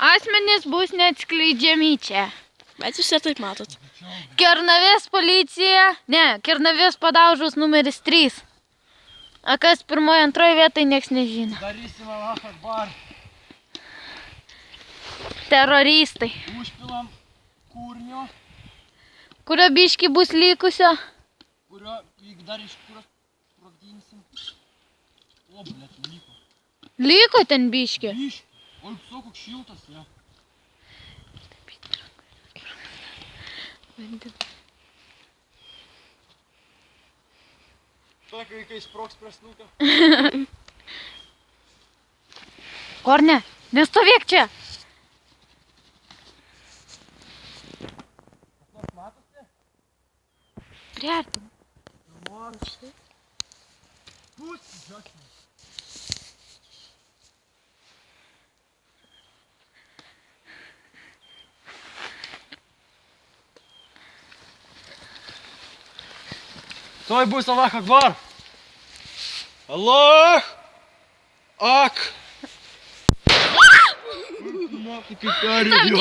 Asmenys bus neatskleidžiami čia. Bet jūs ir taip matot. Kernavės policija, Kernavės padaužos numeris 3. A kas pirmoje, antroje vietoje, nieks nežino. Darysim Allahu Akbar. Teroristai. Užpilam kūrinio, Kurio biški bus likusio? kurio, jeigu dar iš kurio sprogdinsim. O, blėt, liko. Liko ten biški. Iš, oi, su, koks šiltas, ja. Tokia, kai sprogs prie snukio. Korne, nestovėk čia. Nors matosi? Priartin. Nors. Pusi, žiūrėkime. Toj bus Allah Akbar. Allah Ak. Na, kaip perėjo.